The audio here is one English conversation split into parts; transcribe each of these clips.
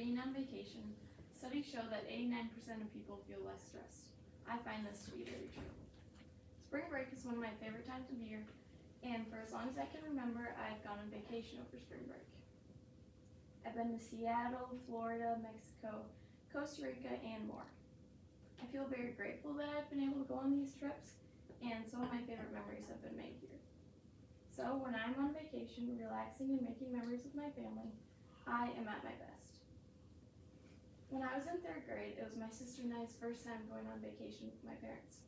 being on vacation, studies show that 89% of people feel less stressed. I find this to be very true. Spring break is one of my favorite times of year, and for as long as I can remember, I've gone on vacation over spring break. I've been to Seattle, Florida, Mexico, Costa Rica, and more. I feel very grateful that I've been able to go on these trips, and some of my favorite memories have been made here. So when I'm on vacation, relaxing and making memories with my family, I am at my best. When I was in 3rd grade, it was my sister and I's first time going on vacation with my parents.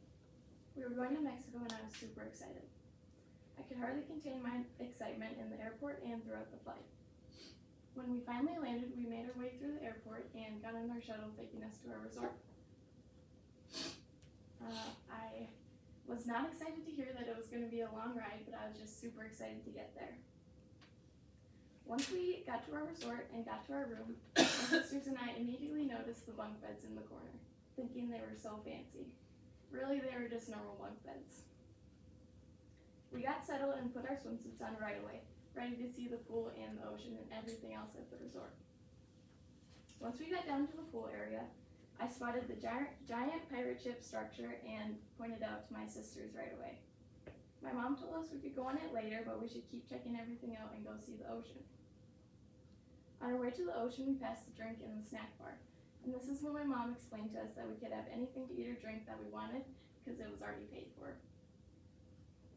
We were going to Mexico and I was super excited. I could hardly contain my excitement in the airport and throughout the flight. When we finally landed, we made our way through the airport and got on our shuttle taking us to our resort. I was not excited to hear that it was going to be a long ride, but I was just super excited to get there. Once we got to our resort and got to our room, my sisters and I immediately noticed the bunk beds in the corner, thinking they were so fancy. Really, they were just normal bunk beds. We got settled and put our swimsuits on right away, ready to see the pool and the ocean and everything else at the resort. Once we got down to the pool area, I spotted the giant pirate ship structure and pointed out to my sisters right away. My mom told us we could go on it later, but we should keep checking everything out and go see the ocean. On our way to the ocean, we passed the drink and the snack bar, and this is when my mom explained to us that we could have anything to eat or drink that we wanted because it was already paid for.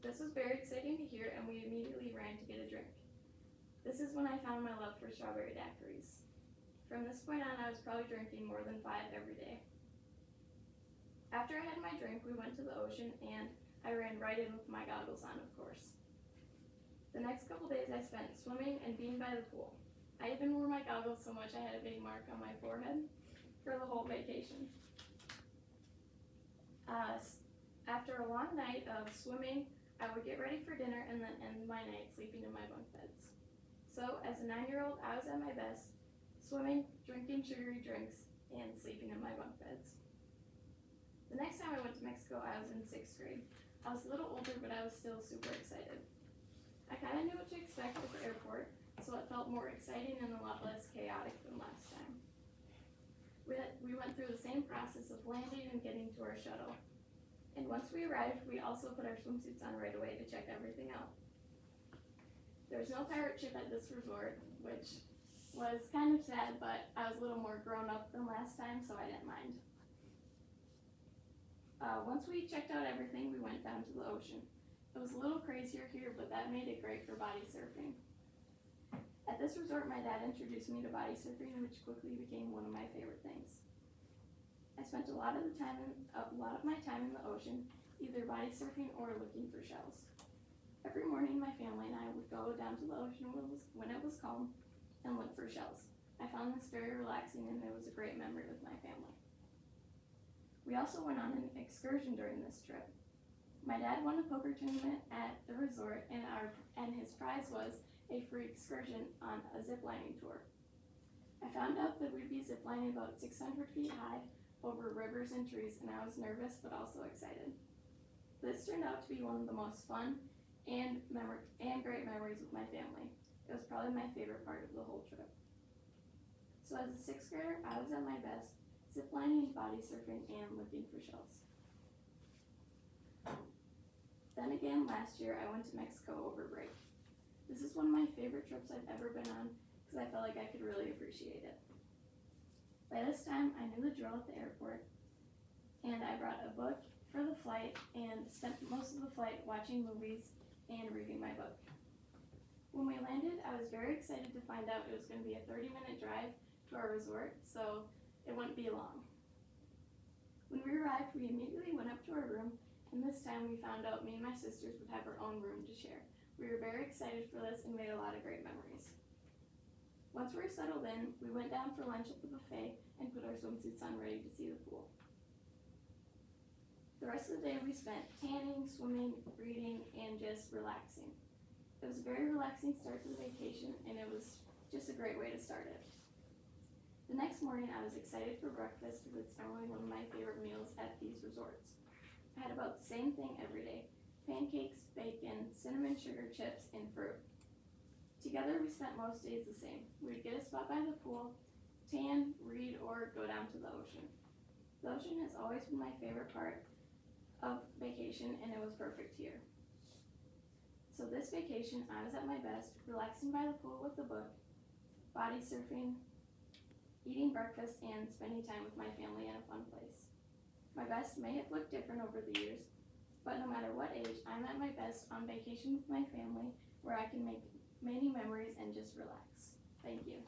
This was very exciting to hear, and we immediately ran to get a drink. This is when I found my love for strawberry daiquiris. From this point on, I was probably drinking more than 5 every day. After I had my drink, we went to the ocean, and I ran right in with my goggles on, of course. The next couple days I spent swimming and being by the pool. I even wore my goggles so much I had a big mark on my forehead for the whole vacation. After a long night of swimming, I would get ready for dinner and then end my night sleeping in my bunk beds. So, as a 9-year-old, I was at my best, swimming, drinking sugary drinks, and sleeping in my bunk beds. The next time I went to Mexico, I was in 6th grade. I was a little older, but I was still super excited. I kind of knew what to expect at the airport, so it felt more exciting and a lot less chaotic than last time. We went through the same process of landing and getting to our shuttle. And once we arrived, we also put our swimsuits on right away to check everything out. There's no pirate ship at this resort, which was kind of sad, but I was a little more grown up than last time, so I didn't mind. Once we checked out everything, we went down to the ocean. It was a little crazier here, but that made it great for body surfing. At this resort, my dad introduced me to body surfing, which quickly became one of my favorite things. I spent a lot of my time in the ocean, either body surfing or looking for shells. Every morning, my family and I would go down to the ocean when it was calm and look for shells. I found this very relaxing, and it was a great memory with my family. We also went on an excursion during this trip. My dad won a poker tournament at the resort, and his prize was a free excursion on a ziplining tour. I found out that we'd be ziplining about 600 feet high over rivers and trees, and I was nervous but also excited. This turned out to be one of the most fun and great memories with my family. It was probably my favorite part of the whole trip. So as a 6th grader, I was at my best, ziplining, body surfing, and looking for shells. Then again, last year I went to Mexico over break. This is one of my favorite trips I've ever been on because I felt like I could really appreciate it. By this time, I knew the drill at the airport, and I brought a book for the flight and spent most of the flight watching movies and reading my book. When we landed, I was very excited to find out it was going to be a 30-minute drive to our resort, so it wouldn't be long. When we arrived, we immediately went up to our room, and this time we found out me and my sisters would have our own room to share. We were very excited for this and made a lot of great memories. Once we were settled in, we went down for lunch at the buffet and put our swimsuits on ready to see the pool. The rest of the day we spent tanning, swimming, reading, and just relaxing. It was a very relaxing start to the vacation, and it was just a great way to start it. The next morning I was excited for breakfast because it's normally one of my favorite meals at these resorts. I had about the same thing every day: pancakes, bacon, cinnamon sugar chips, and fruit. Together we spent most days the same. We would get a spot by the pool, tan, read, or go down to the ocean. The ocean has always been my favorite part of vacation, and it was perfect here. So this vacation, I was at my best, relaxing by the pool with a book, body surfing, eating breakfast, and spending time with my family in a fun place. My best may have looked different over the years, but no matter what age, I'm at my best on vacation with my family where I can make many memories and just relax. Thank you.